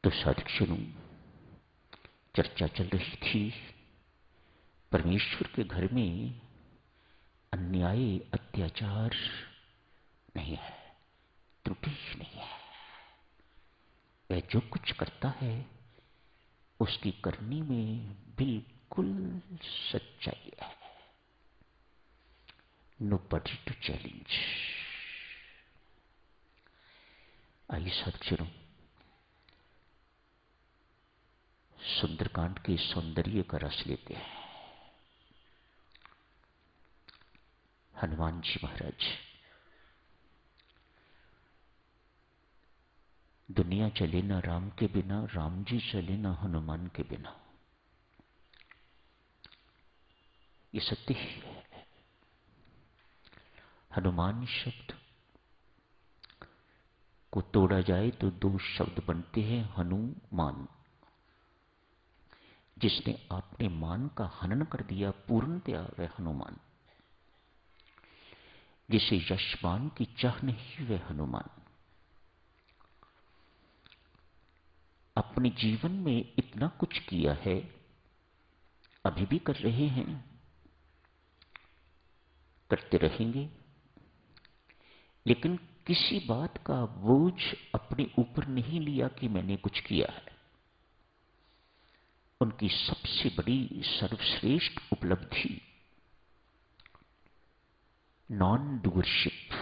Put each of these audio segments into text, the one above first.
तो साधुजनों, चर्चा चल रही थी परमेश्वर के घर में अन्याय अत्याचार नहीं है, त्रुटि नहीं है। वह जो कुछ करता है उसकी करनी में बिल्कुल सच्चाई है। Nobody to challenge। आइए साधुजनों, सुंदरकांड के सौंदर्य का रस लेते हैं। हनुमान जी महाराज, दुनिया चले ना राम के बिना, राम जी चले ना हनुमान के बिना। ये सत्य ही है। हनुमान शब्द को तोड़ा जाए तो दो शब्द बनते हैं, हनुमान। जिसने आपने मान का हनन कर दिया पूर्णतया वह हनुमान। जिसे यशमान की चाह नहीं वह हनुमान। अपने जीवन में इतना कुछ किया है, अभी भी कर रहे हैं, करते रहेंगे, लेकिन किसी बात का बोझ अपने ऊपर नहीं लिया कि मैंने कुछ किया है। उनकी सबसे बड़ी सर्वश्रेष्ठ उपलब्धि नॉन डूअरशिप,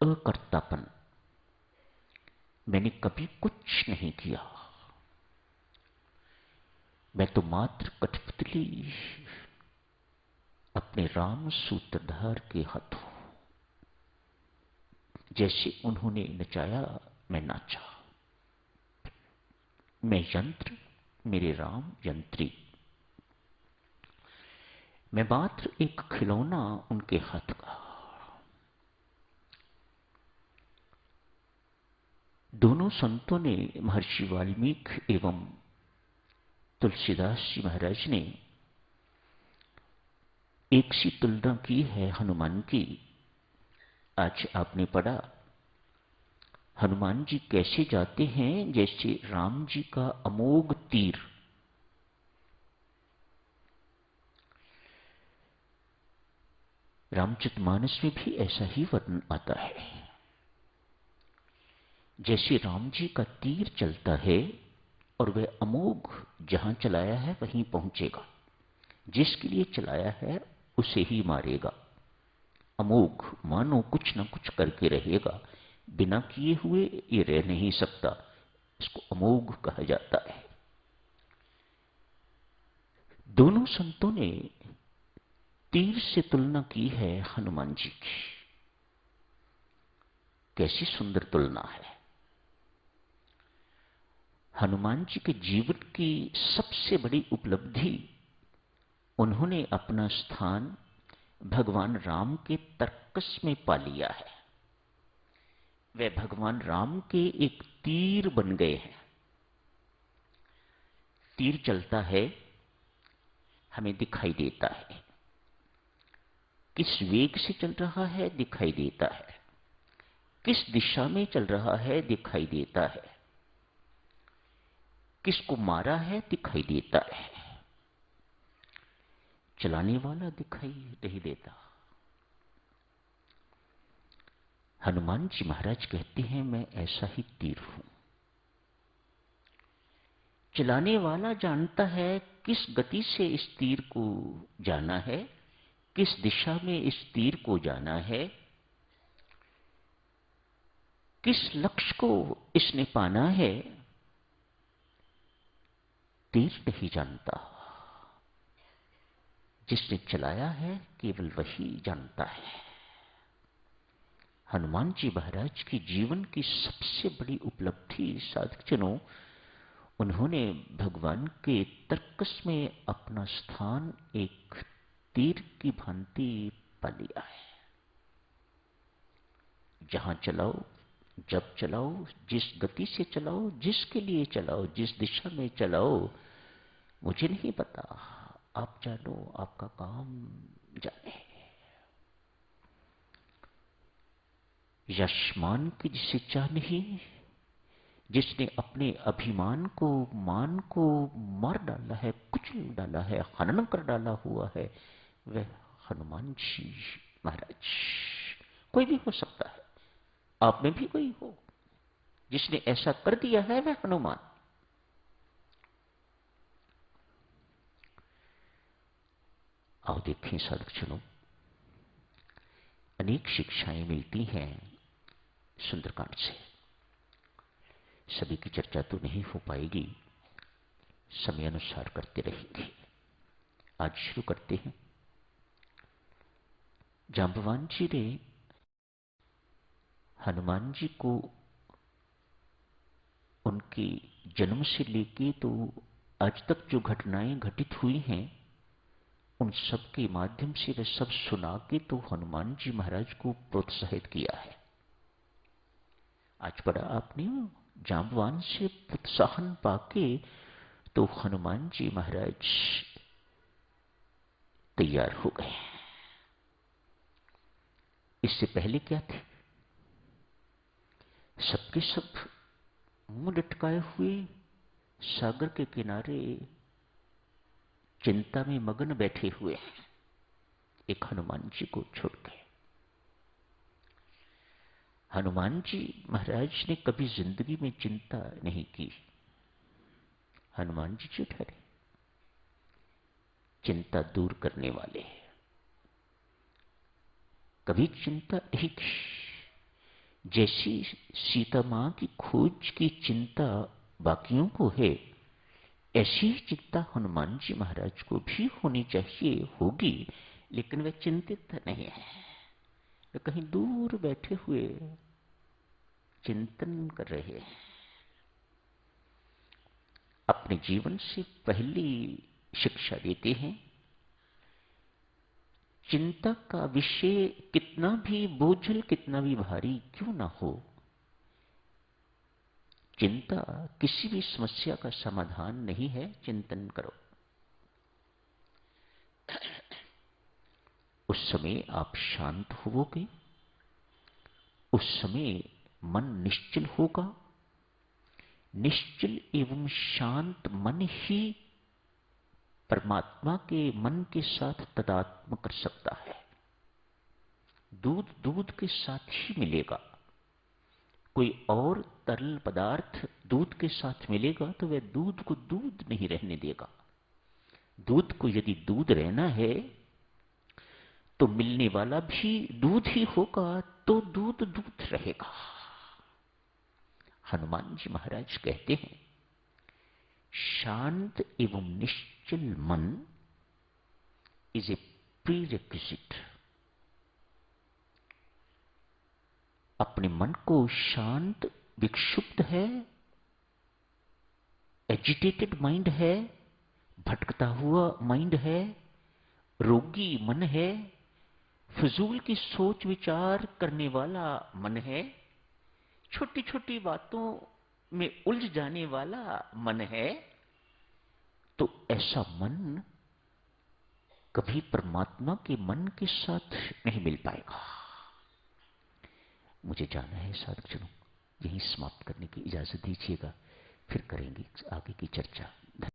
अकर्तापन। मैंने कभी कुछ नहीं किया, मैं तो मात्र कठपुतली अपने राम सूत्रधार के हाथों। जैसे उन्होंने नचाया मैं नाचा। मैं यंत्र, मेरे राम यंत्री। मैं मात्र एक खिलौना उनके हाथ का। दोनों संतों ने, महर्षि वाल्मीकि एवं तुलसीदास जी महाराज ने, एक सी तुलना की है हनुमान की। आज आपने पढ़ा हनुमान जी कैसे जाते हैं, जैसे राम जी का अमोघ तीर। रामचरितमानस में भी ऐसा ही वर्णन आता है। जैसे राम जी का तीर चलता है और वह अमोघ जहां चलाया है वहीं पहुंचेगा। जिसके लिए चलाया है उसे ही मारेगा। अमोघ मानो कुछ न कुछ करके रहेगा, बिना किए हुए ये रह नहीं सकता। इसको अमोघ कहा जाता है। दोनों संतों ने तीर से तुलना की है हनुमान जी की। कैसी सुंदर तुलना है। हनुमान जी के जीवन की सबसे बड़ी उपलब्धि, उन्होंने अपना स्थान भगवान राम के तर्कस में पा लिया है। वे भगवान राम के एक तीर बन गए हैं। तीर चलता है, हमें दिखाई देता है। किस वेग से चल रहा है दिखाई देता है। किस दिशा में चल रहा है दिखाई देता है। किसको मारा है दिखाई देता है। चलाने वाला दिखाई नहीं देता। हनुमान जी महाराज कहते हैं, मैं ऐसा ही तीर हूं। चलाने वाला जानता है किस गति से इस तीर को जाना है, किस दिशा में इस तीर को जाना है, किस लक्ष्य को इसने पाना है। तीर नहीं जानता, जिसने चलाया है केवल वही जानता है। हनुमान जी महाराज की जीवन की सबसे बड़ी उपलब्धि साधकजनों, उन्होंने भगवान के तर्कस में अपना स्थान एक तीर की भांति पा लिया है। जहां चलाओ, जब चलाओ, जिस गति से चलाओ, जिसके लिए चलाओ, जिस दिशा में चलाओ, मुझे नहीं पता। आप जानो, आपका काम जाने। यशमान की जिसे चाह नहीं, जिसने अपने अभिमान को, मान को मार डाला है, कुचल डाला है, हनन कर डाला हुआ है, वह हनुमान जी महाराज। कोई भी हो सकता है, आप में भी कोई हो जिसने ऐसा कर दिया है, वह हनुमान। आओ देखें साधुजनों, अनेक शिक्षाएं मिलती हैं सुंदरकांड से। सभी की चर्चा तो नहीं हो पाएगी, समय अनुसार करते रहेंगे। आज शुरू करते हैं। जांबवान जी ने हनुमान जी को उनके जन्म से लेके तो आज तक जो घटनाएं घटित हुई हैं, उन सब के माध्यम से वह सब सुना के तो हनुमान जी महाराज को प्रोत्साहित किया है। आज पढ़ा आपने, जांबवान से प्रोत्साहन पाके तो हनुमान जी महाराज तैयार हो गए। इससे पहले क्या थे? सबके सब मुंह लटकाए हुए सागर के किनारे चिंता में मगन बैठे हुए हैं, एक हनुमान जी को छोड़ के। हनुमान जी महाराज ने कभी जिंदगी में चिंता नहीं की। हनुमान जी जो ठहरे चिंता दूर करने वाले हैं, कभी चिंता नहीं की। जैसी सीता मां की खोज की चिंता बाकियों को है, ऐसी ही चिंता हनुमान जी महाराज को भी होनी चाहिए, होगी, लेकिन वे चिंतित नहीं है। वे कहीं दूर बैठे हुए चिंतन कर रहे हैं। अपने जीवन से पहली शिक्षा देते हैं, चिंता का विषय कितना भी बोझल, कितना भी भारी क्यों ना हो, चिंता किसी भी समस्या का समाधान नहीं है। चिंतन करो, उस समय आप शांत होवोगे, उस समय मन निश्चल होगा। निश्चल एवं शांत मन ही परमात्मा के मन के साथ तदात्म कर सकता है। दूध दूध के साथ ही मिलेगा। कोई और तरल पदार्थ दूध के साथ मिलेगा तो वह दूध को दूध नहीं रहने देगा। दूध को यदि दूध रहना है तो मिलने वाला भी दूध ही होगा, तो दूध दूध रहेगा। हनुमान जी महाराज कहते हैं, शांत एवं निश्चल मन इज ए प्रीरेक्विजिट। अपने मन को शांत, विक्षुब्ध है, एजिटेटेड माइंड है, भटकता हुआ माइंड है, रोगी मन है, फजूल की सोच विचार करने वाला मन है, छोटी छोटी बातों में उलझ जाने वाला मन है, तो ऐसा मन कभी परमात्मा के मन के साथ नहीं मिल पाएगा। मुझे जाना है साधुजनों, यहीं समाप्त करने की इजाजत दीजिएगा, फिर करेंगे आगे की चर्चा।